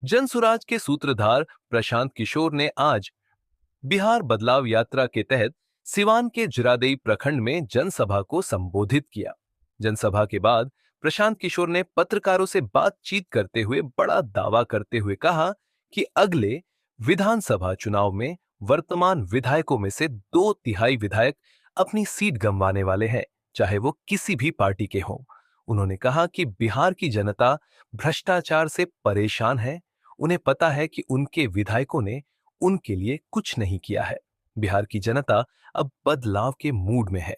जनसुराज के सूत्रधार प्रशांत किशोर ने आज बिहार बदलाव यात्रा के तहत सिवान के जिरादेई प्रखंड में जनसभा को संबोधित किया। जनसभा के बाद प्रशांत किशोर ने पत्रकारों से बातचीत करते हुए बड़ा दावा करते हुए कहा कि अगले विधानसभा चुनाव में वर्तमान विधायकों में से 2/3 विधायक अपनी सीट गंवाने वाले हैं, चाहे वो किसी भी पार्टी के हों। उन्होंने कहा कि बिहार की जनता भ्रष्टाचार से परेशान है। उन्हें पता है कि उनके विधायकों ने उनके लिए कुछ नहीं किया है। बिहार की जनता अब बदलाव के मूड में है,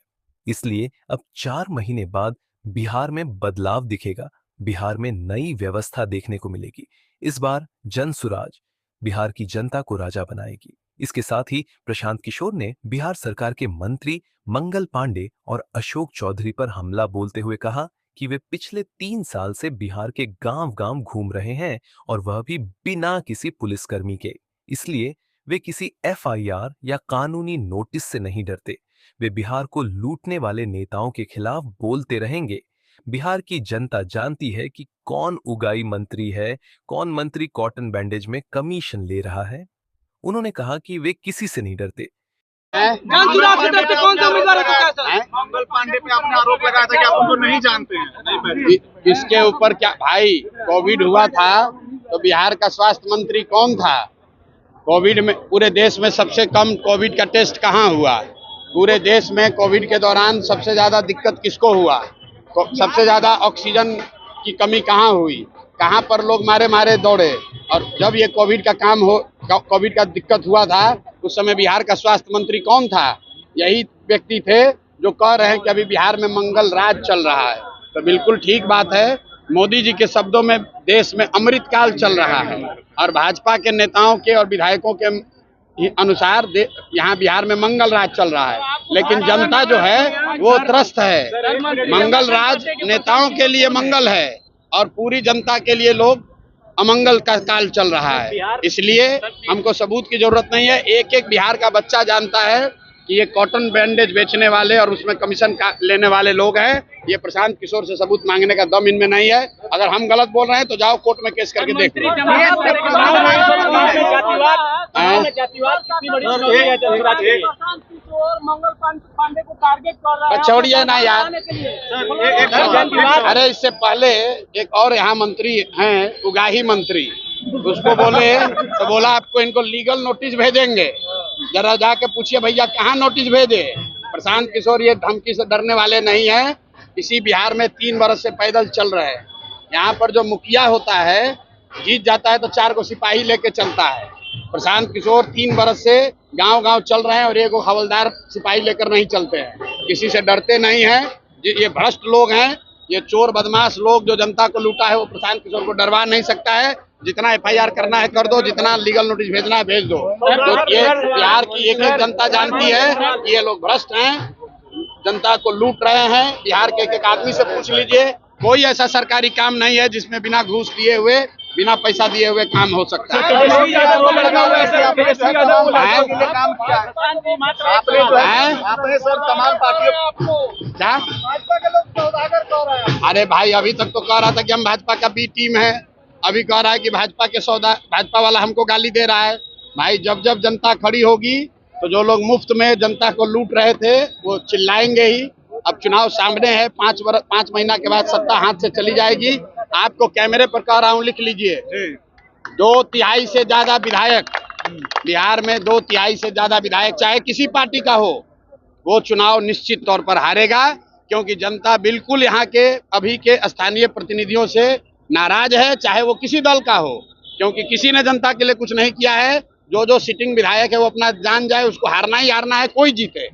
इसलिए अब 4 महीने बाद बिहार में बदलाव दिखेगा। बिहार में नई व्यवस्था देखने को मिलेगी। इस बार जनसुराज बिहार की जनता को राजा बनाएगी। इसके साथ ही प्रशांत किशोर ने बिहार सरकार के मंत्री मंगल पांडे और अशोक चौधरी पर हमला बोलते हुए कहा कि वे पिछले 3 साल से बिहार के गांव-गांव घूम रहे हैं और वह भी बिना किसी पुलिसकर्मी के। इसलिए वे किसी एफआईआर या कानूनी नोटिस से नहीं डरते। वे बिहार को लूटने वाले नेताओं के खिलाफ बोलते रहेंगे। बिहार की जनता जानती है कि कौन उगाई मंत्री है, कौन मंत्री कॉटन बैंडेज में कमीशन ले रहा है। उन्होंने कहा कि वे किसी से नहीं डरते। कौन सा उम्मीदवार है? मंगल पांडे पे आपने आरोप लगाया था कि आप उनको नहीं जानते हैं। इसके ऊपर क्या भाई, कोविड हुआ था तो बिहार का स्वास्थ्य मंत्री कौन था? कोविड में पूरे देश में सबसे कम कोविड का टेस्ट कहाँ हुआ? पूरे देश में कोविड के दौरान सबसे ज्यादा दिक्कत किसको हुआ? सबसे ज्यादा ऑक्सीजन की कमी कहाँ हुई? कहाँ पर लोग मारे मारे दौड़े? और जब ये कोविड का काम हो, कोविड का दिक्कत हुआ था, उस समय बिहार का स्वास्थ्य मंत्री कौन था? यही व्यक्ति थे जो कह रहे हैं कि अभी बिहार में मंगल राज चल रहा है। तो बिल्कुल ठीक बात है। मोदी जी के शब्दों में देश में अमृत काल चल रहा है और भाजपा के नेताओं के और विधायकों के अनुसार यहाँ बिहार में मंगल राज चल रहा है। लेकिन जनता जो है वो त्रस्त है। मंगल राज नेताओं के लिए मंगल है और पूरी जनता के लिए लोग अमंगल का काल चल रहा है। इसलिए हमको सबूत की जरूरत नहीं है। एक एक बिहार का बच्चा जानता है कि ये कॉटन बैंडेज बेचने वाले और उसमें कमीशन लेने वाले लोग हैं। ये प्रशांत किशोर से सबूत मांगने का दम इनमें नहीं है। अगर हम गलत बोल रहे हैं तो जाओ कोर्ट में केस करके देख लो। छोड़िए ना यार। अरे इससे पहले एक और यहाँ मंत्री हैं, उगाही मंत्री, उसको बोले तो बोला आपको इनको लीगल नोटिस भेजेंगे, जरा जाके पूछिए भैया कहाँ नोटिस भेजे। प्रशांत किशोर ये धमकी से डरने वाले नहीं है। इसी बिहार में 3 वर्ष से पैदल चल रहे हैं। यहाँ पर जो मुखिया होता है, जीत जाता है तो 4 को सिपाही लेके चलता है। प्रशांत किशोर 3 वर्ष से गांव-गांव चल रहे हैं और एक हवलदार सिपाही लेकर नहीं चलते हैं। किसी से डरते नहीं हैं। ये भ्रष्ट लोग हैं, ये चोर बदमाश लोग जो जनता को लूटा है, वो प्रशांत किशोर को डरवा नहीं सकता है। जितना एफआईआर करना है कर दो, जितना लीगल नोटिस भेजना है भेज दो। तो ये बिहार की एक एक जनता जानती है कि ये लोग भ्रष्ट हैं, जनता को लूट रहे हैं। बिहार के एक एक आदमी से पूछ लीजिए, कोई ऐसा सरकारी काम नहीं है जिसमें बिना घूस दिए हुए, बिना पैसा दिए हुए काम हो सकता है। आपने सर तमाम पार्टियों क्या? अरे भाई अभी तक तो कह रहा था कि हम भाजपा का बी टीम है, अभी कह रहा है कि भाजपा के भाजपा वाला हमको गाली दे रहा है। भाई जब जब जनता खड़ी होगी तो जो लोग मुफ्त में जनता को लूट रहे थे वो चिल्लाएंगे ही। अब चुनाव सामने है, 5 महीना के बाद सत्ता हाथ से चली जाएगी। आपको कैमरे पर कह रहा हूँ, लिख लीजिए। 2/3 से ज्यादा विधायक बिहार में, 2/3 से ज्यादा विधायक चाहे किसी पार्टी का हो, वो चुनाव निश्चित तौर पर हारेगा। क्योंकि जनता बिल्कुल यहाँ के अभी के स्थानीय प्रतिनिधियों से नाराज है, चाहे वो किसी दल का हो। क्योंकि किसी ने जनता के लिए कुछ नहीं किया है। जो सिटिंग विधायक है वो अपना जान जाए, उसको हारना ही हारना है। कोई जीते,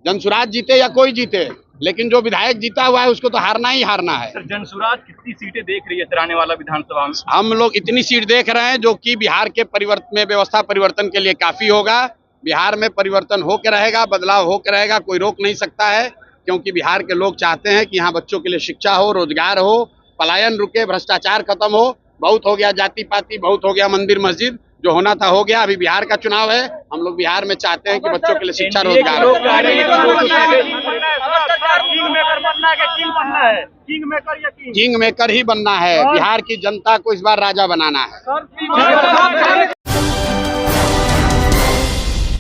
जनसुराज जीते या कोई जीते, लेकिन जो विधायक जीता हुआ है उसको तो हारना ही हारना है। सर, जनसुराज कितनी सीटें देख रही है तिराने वाला विधानसभा में? हम लोग इतनी सीट देख रहे हैं जो कि बिहार के व्यवस्था परिवर्तन के लिए काफी होगा। बिहार में परिवर्तन होकर रहेगा, बदलाव होकर रहेगा, कोई रोक नहीं सकता है। क्योंकि बिहार के लोग चाहते हैं कि यहाँ बच्चों के लिए शिक्षा हो, रोजगार हो, पलायन रुके, भ्रष्टाचार खत्म हो। बहुत हो गया जाति पाति, बहुत हो गया मंदिर मस्जिद। जो होना था हो गया। अभी बिहार का चुनाव है, हम लोग बिहार में चाहते हैं कि बच्चों के लिए शिक्षा रोजगार हो। किंग मेकर ही बनना है। बिहार की जनता को इस बार राजा बनाना है।